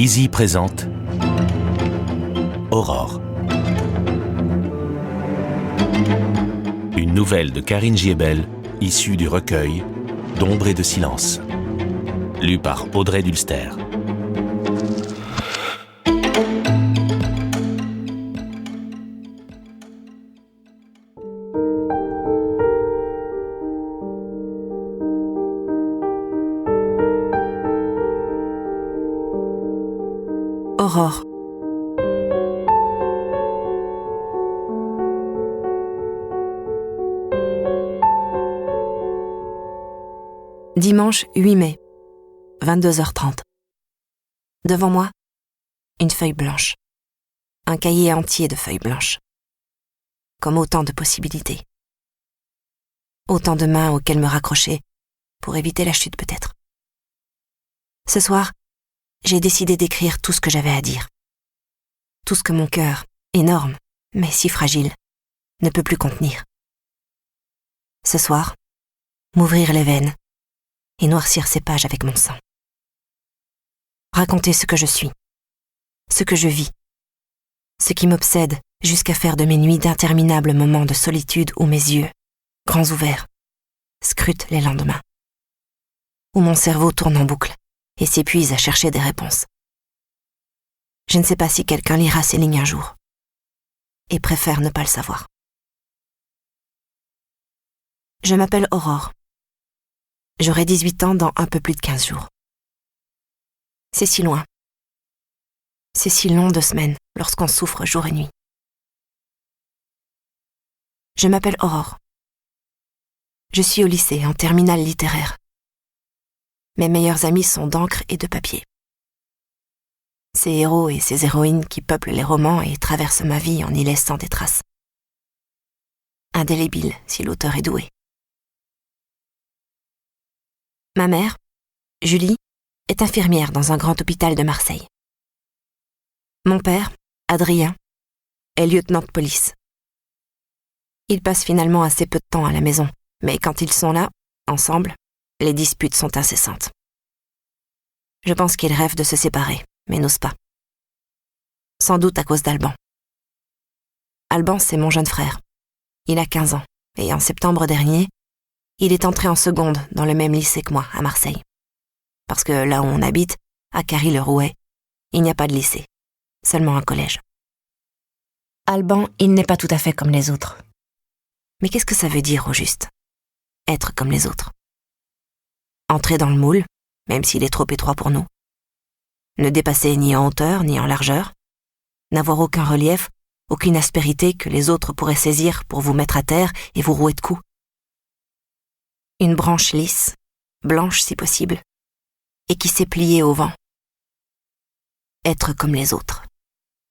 Easy présente Aurore. Une nouvelle de Karine Giebel, issue du recueil d'Ombre et de silence, lue par Audrey Dulster. Aurore. Dimanche 8 mai, 22h30. Devant moi, une feuille blanche. Un cahier entier de feuilles blanches. Comme autant de possibilités. Autant de mains auxquelles me raccrocher, pour éviter la chute peut-être. Ce soir, j'ai décidé d'écrire tout ce que j'avais à dire. Tout ce que mon cœur, énorme, mais si fragile, ne peut plus contenir. Ce soir, m'ouvrir les veines et noircir ces pages avec mon sang. Raconter ce que je suis, ce que je vis, ce qui m'obsède jusqu'à faire de mes nuits d'interminables moments de solitude où mes yeux, grands ouverts, scrutent les lendemains. Où mon cerveau tourne en boucle et s'épuise à chercher des réponses. Je ne sais pas si quelqu'un lira ces lignes un jour, et préfère ne pas le savoir. Je m'appelle Aurore. J'aurai 18 ans dans un peu plus de 15 jours. C'est si loin. C'est si long de semaines lorsqu'on souffre jour et nuit. Je m'appelle Aurore. Je suis au lycée, en terminale littéraire. Mes meilleurs amis sont d'encre et de papier. Ces héros et ces héroïnes qui peuplent les romans et traversent ma vie en y laissant des traces. Indélébiles si l'auteur est doué. Ma mère, Julie, est infirmière dans un grand hôpital de Marseille. Mon père, Adrien, est lieutenant de police. Ils passent finalement assez peu de temps à la maison, mais quand ils sont là, ensemble, les disputes sont incessantes. Je pense qu'ils rêvent de se séparer, mais n'osent pas. Sans doute à cause d'Alban. Alban, c'est mon jeune frère. Il a 15 ans, et en septembre dernier, il est entré en seconde dans le même lycée que moi, à Marseille. Parce que là où on habite, à Carry-le-Rouet, il n'y a pas de lycée, seulement un collège. Alban, il n'est pas tout à fait comme les autres. Mais qu'est-ce que ça veut dire au juste, être comme les autres? Entrer dans le moule, même s'il est trop étroit pour nous. Ne dépasser ni en hauteur ni en largeur. N'avoir aucun relief, aucune aspérité que les autres pourraient saisir pour vous mettre à terre et vous rouer de coups. Une branche lisse, blanche si possible, et qui s'est pliée au vent. Être comme les autres,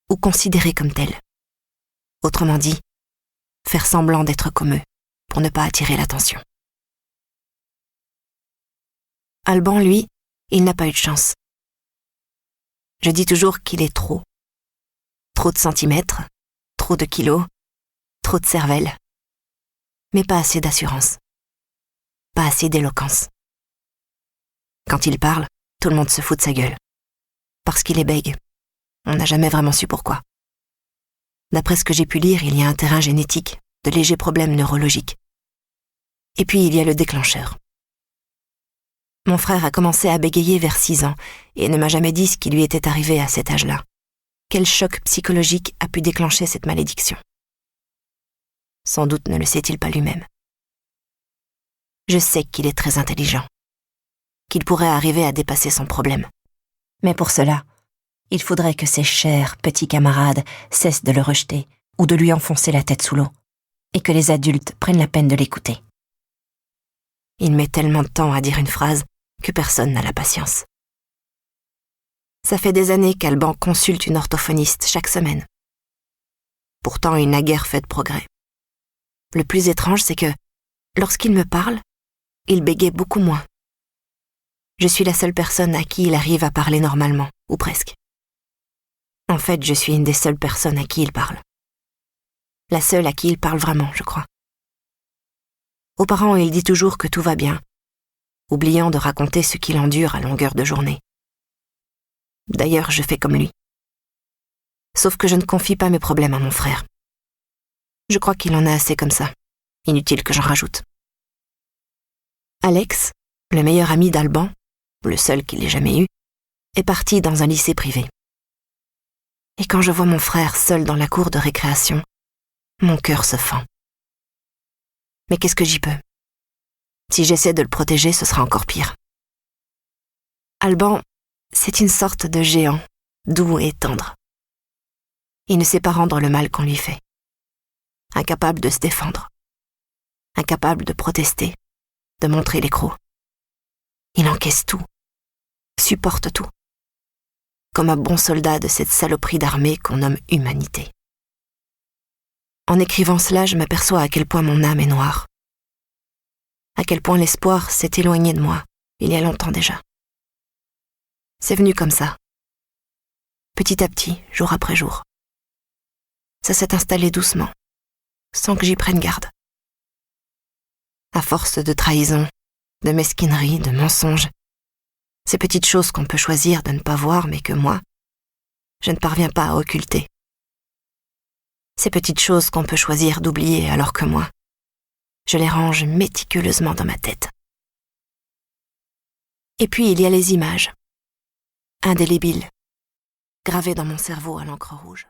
ou considéré comme tel. Autrement dit, faire semblant d'être comme eux, pour ne pas attirer l'attention. Alban, lui, il n'a pas eu de chance. Je dis toujours qu'il est trop. Trop de centimètres, trop de kilos, trop de cervelle. Mais pas assez d'assurance. Pas assez d'éloquence. Quand il parle, tout le monde se fout de sa gueule. Parce qu'il est bègue. On n'a jamais vraiment su pourquoi. D'après ce que j'ai pu lire, il y a un terrain génétique, de légers problèmes neurologiques. Et puis il y a le déclencheur. Mon frère a commencé à bégayer vers 6 ans et ne m'a jamais dit ce qui lui était arrivé à cet âge-là. Quel choc psychologique a pu déclencher cette malédiction? Sans doute ne le sait-il pas lui-même. Je sais qu'il est très intelligent, qu'il pourrait arriver à dépasser son problème. Mais pour cela, il faudrait que ses chers petits camarades cessent de le rejeter ou de lui enfoncer la tête sous l'eau, et que les adultes prennent la peine de l'écouter. Il met tellement de temps à dire une phrase que personne n'a la patience. Ça fait des années qu'Alban consulte une orthophoniste chaque semaine. Pourtant, il n'a guère fait de progrès. Le plus étrange, c'est que, lorsqu'il me parle, il bégaye beaucoup moins. Je suis la seule personne à qui il arrive à parler normalement, ou presque. En fait, je suis une des seules personnes à qui il parle. La seule à qui il parle vraiment, je crois. Aux parents, il dit toujours que tout va bien, oubliant de raconter ce qu'il endure à longueur de journée. D'ailleurs, je fais comme lui. Sauf que je ne confie pas mes problèmes à mon frère. Je crois qu'il en a assez comme ça. Inutile que j'en rajoute. Alex, le meilleur ami d'Alban, le seul qu'il ait jamais eu, est parti dans un lycée privé. Et quand je vois mon frère seul dans la cour de récréation, mon cœur se fend. Mais qu'est-ce que j'y peux? Si j'essaie de le protéger, ce sera encore pire. Alban, c'est une sorte de géant, doux et tendre. Il ne sait pas rendre le mal qu'on lui fait. Incapable de se défendre. Incapable de protester, de montrer les crocs. Il encaisse tout, supporte tout. Comme un bon soldat de cette saloperie d'armée qu'on nomme humanité. En écrivant cela, je m'aperçois à quel point mon âme est noire. À quel point l'espoir s'est éloigné de moi, il y a longtemps déjà. C'est venu comme ça. Petit à petit, jour après jour. Ça s'est installé doucement, sans que j'y prenne garde. À force de trahison, de mesquinerie, de mensonges, ces petites choses qu'on peut choisir de ne pas voir, mais que moi, je ne parviens pas à occulter. Ces petites choses qu'on peut choisir d'oublier alors que moi, je les range méticuleusement dans ma tête. Et puis il y a les images, indélébiles, gravées dans mon cerveau à l'encre rouge.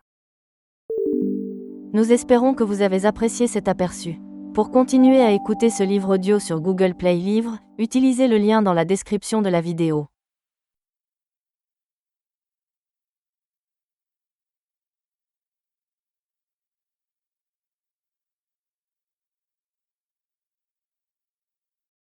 Nous espérons que vous avez apprécié cet aperçu. Pour continuer à écouter ce livre audio sur Google Play Livres, utilisez le lien dans la description de la vidéo.